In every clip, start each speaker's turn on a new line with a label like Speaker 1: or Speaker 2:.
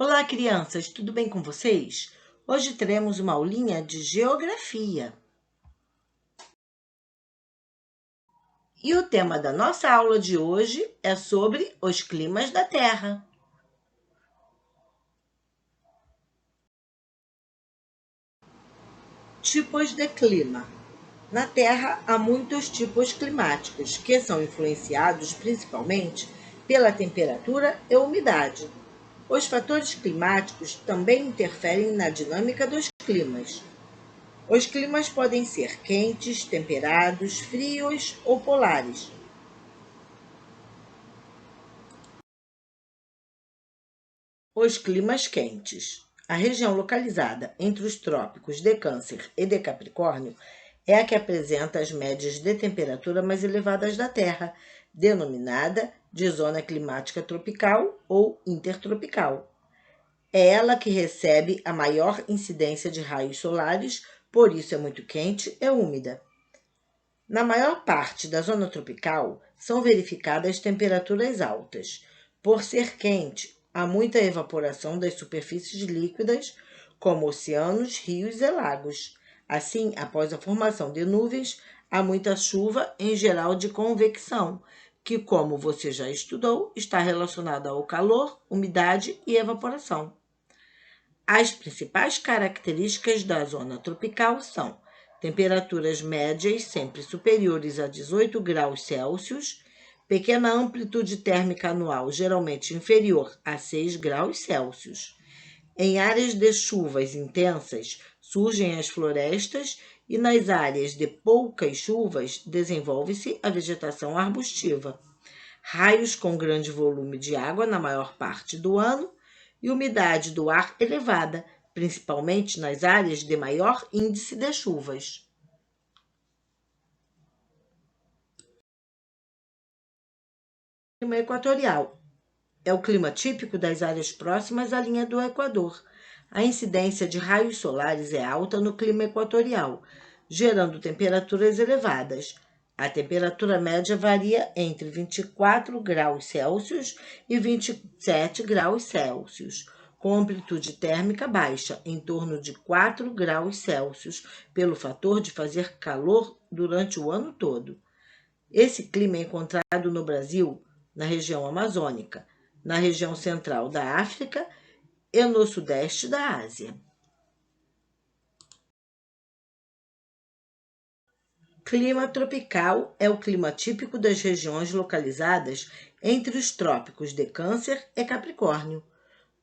Speaker 1: Olá, crianças, tudo bem com vocês? Hoje teremos uma aulinha de geografia. E o tema da nossa aula de hoje é sobre os climas da Terra. Tipos de clima. Na Terra há muitos tipos climáticos, que são influenciados principalmente pela temperatura e umidade. Os fatores climáticos também interferem na dinâmica dos climas. Os climas podem ser quentes, temperados, frios ou polares. Os climas quentes. A região localizada entre os trópicos de Câncer e de Capricórnio é a que apresenta as médias de temperatura mais elevadas da Terra, denominada de zona climática tropical ou intertropical. É ela que recebe a maior incidência de raios solares, por isso é muito quente e úmida. Na maior parte da zona tropical, são verificadas temperaturas altas. Por ser quente, há muita evaporação das superfícies líquidas, como oceanos, rios e lagos. Assim, após a formação de nuvens, há muita chuva, em geral de convecção, que, como você já estudou, está relacionada ao calor, umidade e evaporação. As principais características da zona tropical são temperaturas médias sempre superiores a 18 graus Celsius, pequena amplitude térmica anual geralmente inferior a 6 graus Celsius. Em áreas de chuvas intensas surgem as florestas e nas áreas de poucas chuvas desenvolve-se a vegetação arbustiva. Raios com grande volume de água na maior parte do ano e umidade do ar elevada, principalmente nas áreas de maior índice de chuvas. Clima equatorial. É o clima típico das áreas próximas à linha do Equador. A incidência de raios solares é alta no clima equatorial, gerando temperaturas elevadas. A temperatura média varia entre 24 graus Celsius e 27 graus Celsius, com amplitude térmica baixa, em torno de 4 graus Celsius, pelo fator de fazer calor durante o ano todo. Esse clima é encontrado no Brasil, na região amazônica, na região central da África e no sudeste da Ásia. Clima tropical é o clima típico das regiões localizadas entre os trópicos de Câncer e Capricórnio.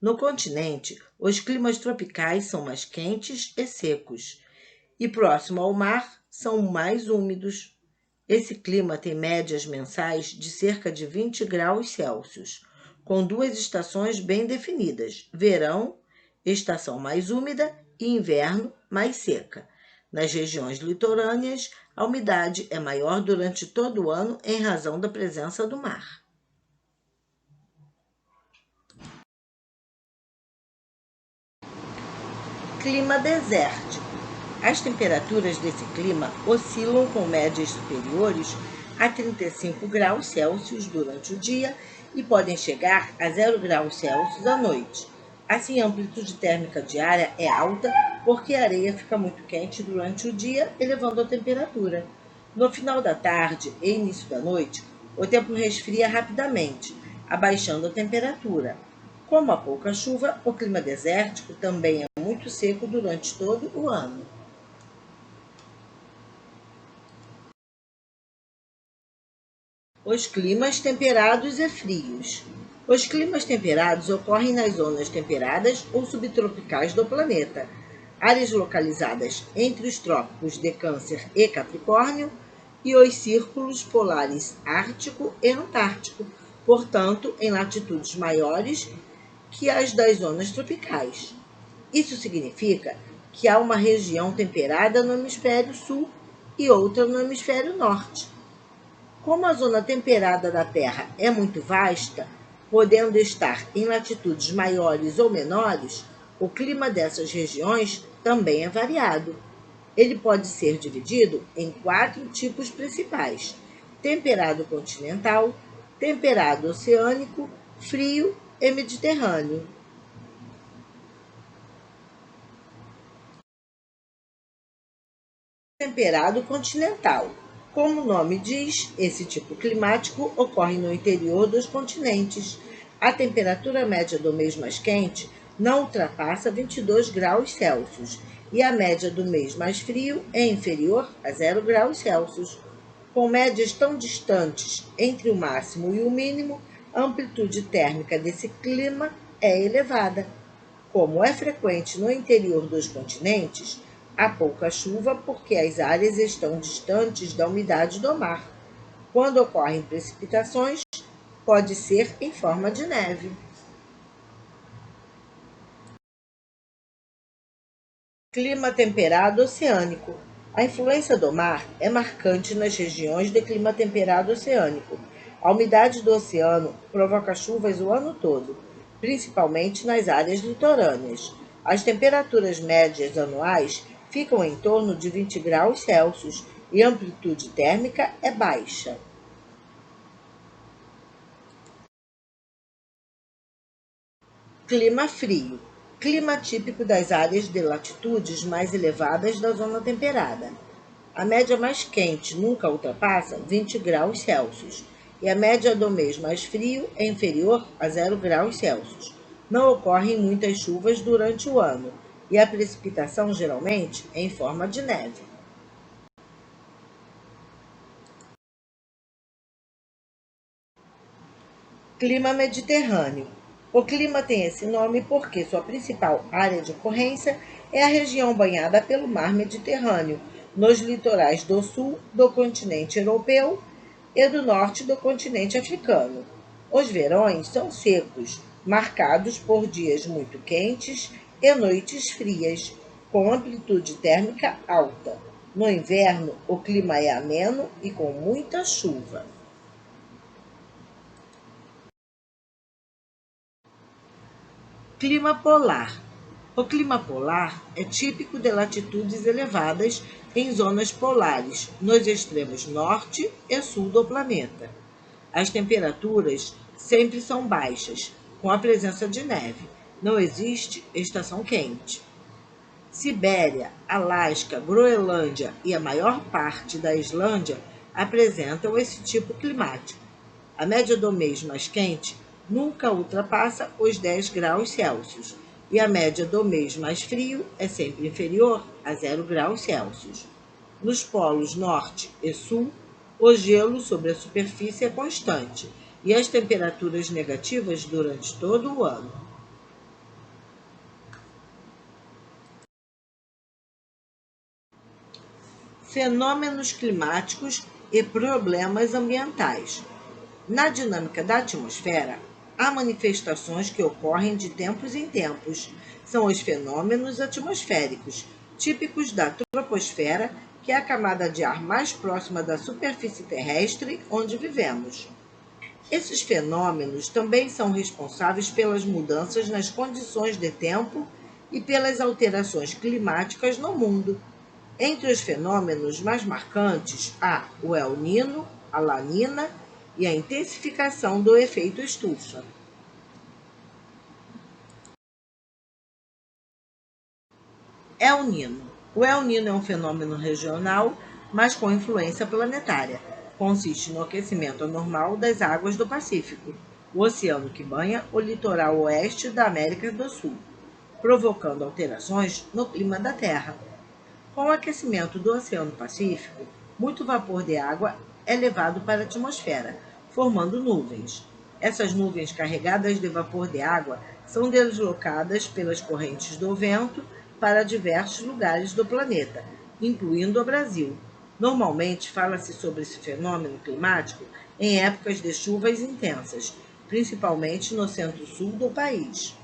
Speaker 1: No continente, os climas tropicais são mais quentes e secos, e próximo ao mar são mais úmidos. Esse clima tem médias mensais de cerca de 20 graus Celsius, com duas estações bem definidas: verão, estação mais úmida, e inverno, mais seca. Nas regiões litorâneas, a umidade é maior durante todo o ano em razão da presença do mar. Clima desértico. As temperaturas desse clima oscilam com médias superiores a 35 graus Celsius durante o dia e podem chegar a 0 graus Celsius à noite. Assim, a amplitude térmica diária é alta porque a areia fica muito quente durante o dia, elevando a temperatura. No final da tarde e início da noite, o tempo resfria rapidamente, abaixando a temperatura. Como há pouca chuva, o clima desértico também é muito seco durante todo o ano. Os climas temperados e frios. Os climas temperados ocorrem nas zonas temperadas ou subtropicais do planeta, áreas localizadas entre os trópicos de Câncer e Capricórnio e os círculos polares Ártico e Antártico, portanto, em latitudes maiores que as das zonas tropicais. Isso significa que há uma região temperada no hemisfério sul e outra no hemisfério norte. Como a zona temperada da Terra é muito vasta, podendo estar em latitudes maiores ou menores, o clima dessas regiões também é variado. Ele pode ser dividido em 4 tipos principais: temperado continental, temperado oceânico, frio e mediterrâneo. Temperado continental. Como o nome diz, esse tipo climático ocorre no interior dos continentes. A temperatura média do mês mais quente não ultrapassa 22 graus Celsius e a média do mês mais frio é inferior a 0 graus Celsius. Com médias tão distantes entre o máximo e o mínimo, a amplitude térmica desse clima é elevada. Como é frequente no interior dos continentes, há pouca chuva porque as áreas estão distantes da umidade do mar. Quando ocorrem precipitações, pode ser em forma de neve. Clima temperado oceânico. A influência do mar é marcante nas regiões de clima temperado oceânico. A umidade do oceano provoca chuvas o ano todo, principalmente nas áreas litorâneas. As temperaturas médias anuais ficam em torno de 20 graus Celsius e a amplitude térmica é baixa. Clima frio. Clima típico das áreas de latitudes mais elevadas da zona temperada. A média mais quente nunca ultrapassa 20 graus Celsius e a média do mês mais frio é inferior a 0 graus Celsius. Não ocorrem muitas chuvas durante o ano e a precipitação geralmente é em forma de neve. Clima mediterrâneo. O clima tem esse nome porque sua principal área de ocorrência é a região banhada pelo mar Mediterrâneo, nos litorais do sul do continente europeu e do norte do continente africano. Os verões são secos, marcados por dias muito quentes e noites frias, com amplitude térmica alta. No inverno, o clima é ameno e com muita chuva. Clima polar. O clima polar é típico de latitudes elevadas em zonas polares, nos extremos norte e sul do planeta. As temperaturas sempre são baixas, com a presença de neve. Não existe estação quente. Sibéria, Alasca, Groenlândia e a maior parte da Islândia apresentam esse tipo climático. A média do mês mais quente nunca ultrapassa os 10 graus Celsius e a média do mês mais frio é sempre inferior a 0 graus Celsius. Nos polos norte e sul, o gelo sobre a superfície é constante e as temperaturas negativas durante todo o ano. Fenômenos climáticos e problemas ambientais. Na dinâmica da atmosfera, há manifestações que ocorrem de tempos em tempos. São os fenômenos atmosféricos, típicos da troposfera, que é a camada de ar mais próxima da superfície terrestre onde vivemos. Esses fenômenos também são responsáveis pelas mudanças nas condições de tempo e pelas alterações climáticas no mundo. Entre os fenômenos mais marcantes há o El Nino, a Lanina e a intensificação do efeito estufa. El Nino. O El Nino é um fenômeno regional, mas com influência planetária. Consiste no aquecimento anormal das águas do Pacífico, o oceano que banha o litoral oeste da América do Sul, provocando alterações no clima da Terra. Com o aquecimento do Oceano Pacífico, muito vapor de água é levado para a atmosfera, formando nuvens. Essas nuvens carregadas de vapor de água são deslocadas pelas correntes do vento para diversos lugares do planeta, incluindo o Brasil. Normalmente fala-se sobre esse fenômeno climático em épocas de chuvas intensas, principalmente no centro-sul do país.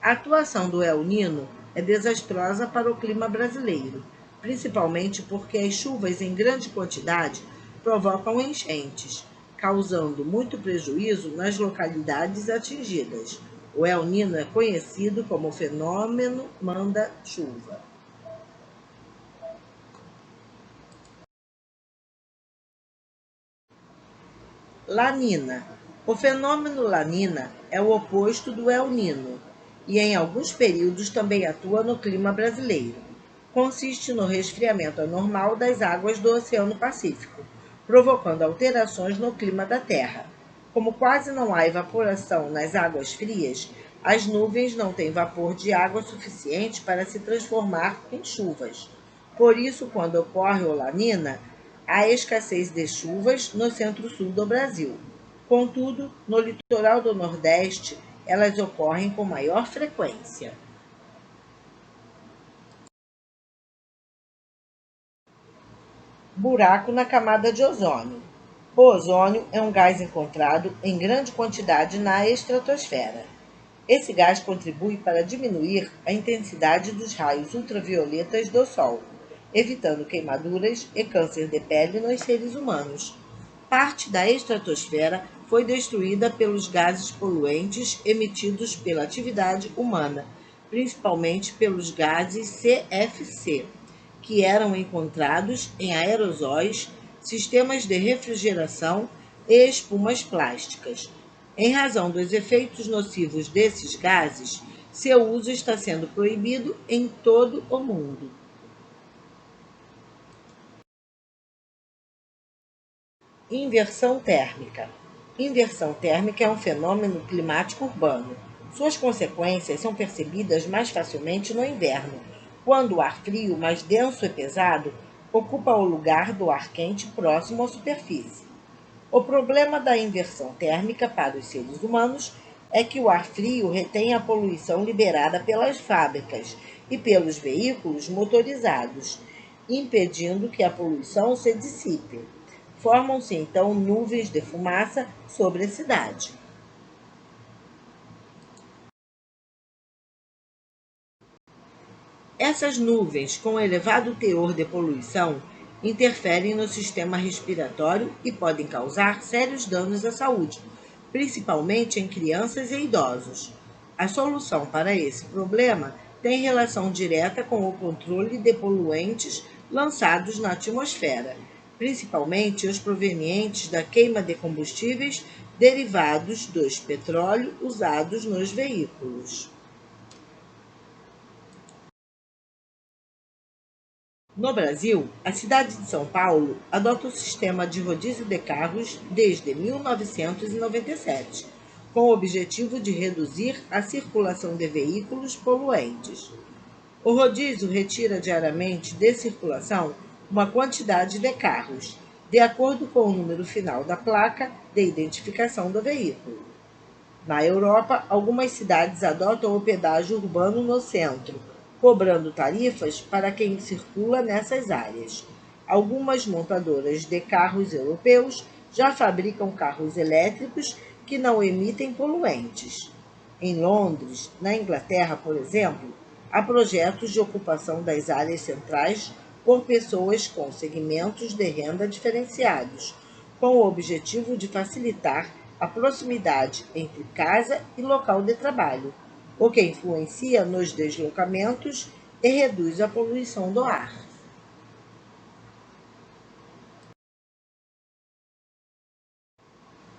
Speaker 1: A atuação do El Nino é desastrosa para o clima brasileiro, principalmente porque as chuvas em grande quantidade provocam enchentes, causando muito prejuízo nas localidades atingidas. O El Nino é conhecido como fenômeno manda-chuva. Lanina. O fenômeno Lanina é o oposto do El Nino e em alguns períodos também atua no clima brasileiro. consiste no resfriamento anormal das águas do Oceano Pacífico, provocando alterações no clima da Terra. Como quase não há evaporação nas águas frias, as nuvens não têm vapor de água suficiente para se transformar em chuvas. Por isso, quando ocorre o Lanínia, há escassez de chuvas no centro-sul do Brasil. Contudo, no litoral do Nordeste, elas ocorrem com maior frequência. Buraco na camada de ozônio. O ozônio é um gás encontrado em grande quantidade na estratosfera. Esse gás contribui para diminuir a intensidade dos raios ultravioletas do Sol, evitando queimaduras e câncer de pele nos seres humanos. Parte da estratosfera foi destruída pelos gases poluentes emitidos pela atividade humana, principalmente pelos gases CFC, que eram encontrados em aerosóis, sistemas de refrigeração e espumas plásticas. Em razão dos efeitos nocivos desses gases, seu uso está sendo proibido em todo o mundo. Inversão térmica. Inversão térmica é um fenômeno climático urbano. Suas consequências são percebidas mais facilmente no inverno, quando o ar frio, mais denso e pesado, ocupa o lugar do ar quente próximo à superfície. O problema da inversão térmica para os seres humanos é que o ar frio retém a poluição liberada pelas fábricas e pelos veículos motorizados, impedindo que a poluição se dissipe. Formam-se então nuvens de fumaça sobre a cidade. Essas nuvens, com elevado teor de poluição, interferem no sistema respiratório e podem causar sérios danos à saúde, principalmente em crianças e idosos. A solução para esse problema tem relação direta com o controle de poluentes lançados na atmosfera, principalmente os provenientes da queima de combustíveis derivados dos petróleo usados nos veículos. No Brasil, a cidade de São Paulo adota o sistema de rodízio de carros desde 1997, com o objetivo de reduzir a circulação de veículos poluentes. O rodízio retira diariamente de circulação uma quantidade de carros, de acordo com o número final da placa de identificação do veículo. Na Europa, algumas cidades adotam o pedágio urbano no centro, cobrando tarifas para quem circula nessas áreas. Algumas montadoras de carros europeus já fabricam carros elétricos que não emitem poluentes. Em Londres, na Inglaterra, por exemplo, há projetos de ocupação das áreas centrais por pessoas com segmentos de renda diferenciados, com o objetivo de facilitar a proximidade entre casa e local de trabalho, o que influencia nos deslocamentos e reduz a poluição do ar.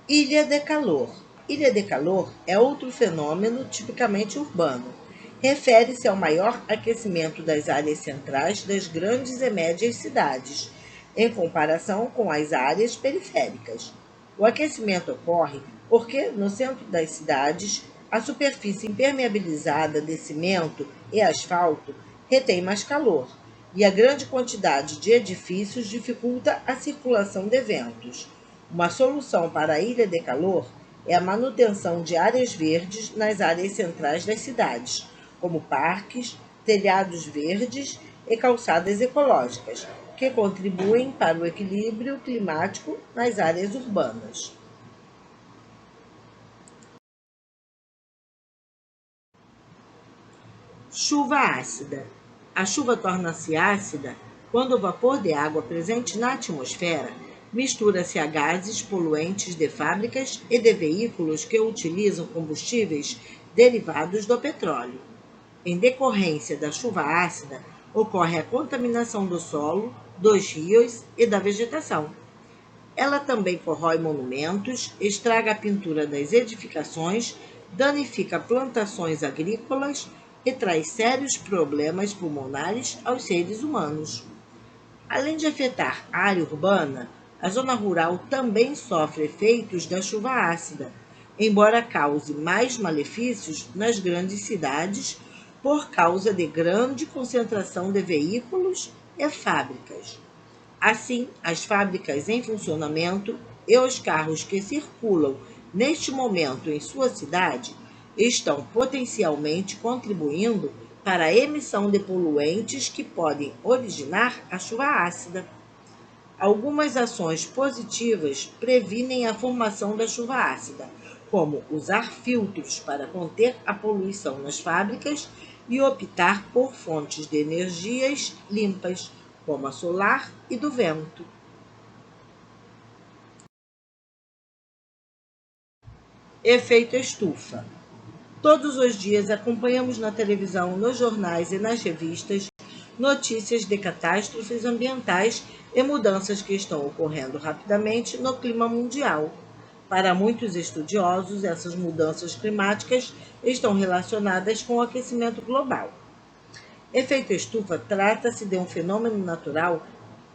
Speaker 1: Ilha de calor. Ilha de calor é outro fenômeno tipicamente urbano. Refere-se ao maior aquecimento das áreas centrais das grandes e médias cidades, em comparação com as áreas periféricas. O aquecimento ocorre porque, no centro das cidades, a superfície impermeabilizada de cimento e asfalto retém mais calor, e a grande quantidade de edifícios dificulta a circulação de ventos. Uma solução para a ilha de calor é a manutenção de áreas verdes nas áreas centrais das cidades, como parques, telhados verdes e calçadas ecológicas, que contribuem para o equilíbrio climático nas áreas urbanas. Chuva ácida. A chuva torna-se ácida quando o vapor de água presente na atmosfera mistura-se a gases poluentes de fábricas e de veículos que utilizam combustíveis derivados do petróleo. Em decorrência da chuva ácida, ocorre a contaminação do solo, dos rios e da vegetação. Ela também corrói monumentos, estraga a pintura das edificações, danifica plantações agrícolas e traz sérios problemas pulmonares aos seres humanos. Além de afetar a área urbana, a zona rural também sofre efeitos da chuva ácida, embora cause mais malefícios nas grandes cidades por causa de grande concentração de veículos e fábricas. Assim, as fábricas em funcionamento e os carros que circulam neste momento em sua cidade estão potencialmente contribuindo para a emissão de poluentes que podem originar a chuva ácida. Algumas ações positivas previnem a formação da chuva ácida, como usar filtros para conter a poluição nas fábricas e optar por fontes de energias limpas, como a solar e do vento. Efeito estufa. Todos os dias acompanhamos na televisão, nos jornais e nas revistas notícias de catástrofes ambientais e mudanças que estão ocorrendo rapidamente no clima mundial. Para muitos estudiosos, essas mudanças climáticas estão relacionadas com o aquecimento global. Efeito estufa trata-se de um fenômeno natural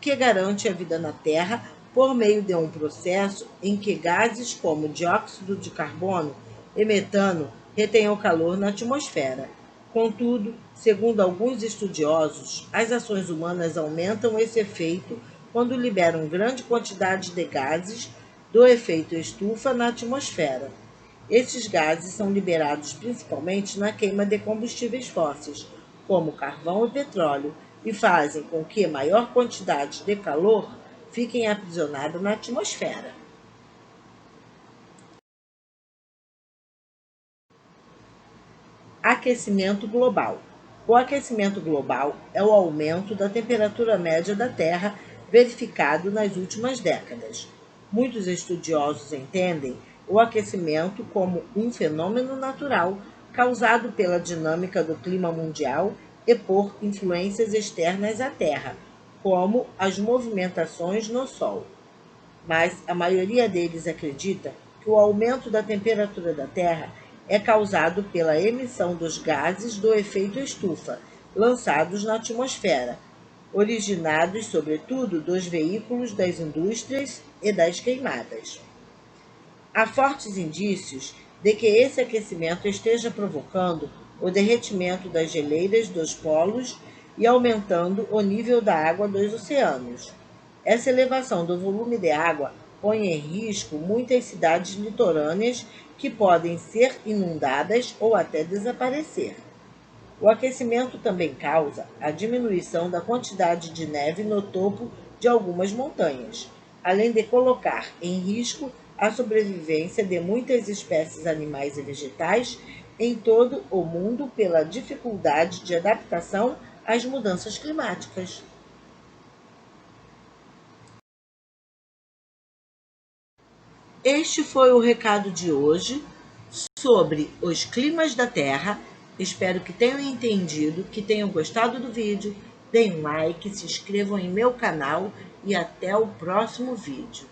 Speaker 1: que garante a vida na Terra por meio de um processo em que gases como dióxido de carbono e metano retêm o calor na atmosfera. Contudo, segundo alguns estudiosos, as ações humanas aumentam esse efeito quando liberam grande quantidade de gases do efeito estufa na atmosfera. Esses gases são liberados principalmente na queima de combustíveis fósseis, como carvão e petróleo, e fazem com que maior quantidade de calor fiquem aprisionada na atmosfera. Aquecimento global. O aquecimento global é o aumento da temperatura média da Terra verificado nas últimas décadas. Muitos estudiosos entendem o aquecimento como um fenômeno natural causado pela dinâmica do clima mundial e por influências externas à Terra, como as movimentações no Sol. Mas a maioria deles acredita que o aumento da temperatura da Terra é causado pela emissão dos gases do efeito estufa, lançados na atmosfera, originados sobretudo dos veículos das indústrias e das queimadas. Há fortes indícios de que esse aquecimento esteja provocando o derretimento das geleiras dos polos e aumentando o nível da água dos oceanos. Essa elevação do volume de água põe em risco muitas cidades litorâneas que podem ser inundadas ou até desaparecer. O aquecimento também causa a diminuição da quantidade de neve no topo de algumas montanhas, além de colocar em risco a sobrevivência de muitas espécies animais e vegetais em todo o mundo pela dificuldade de adaptação às mudanças climáticas. Este foi o recado de hoje sobre os climas da Terra. Espero que tenham entendido, que tenham gostado do vídeo. Deem um like, se inscrevam em meu canal e até o próximo vídeo.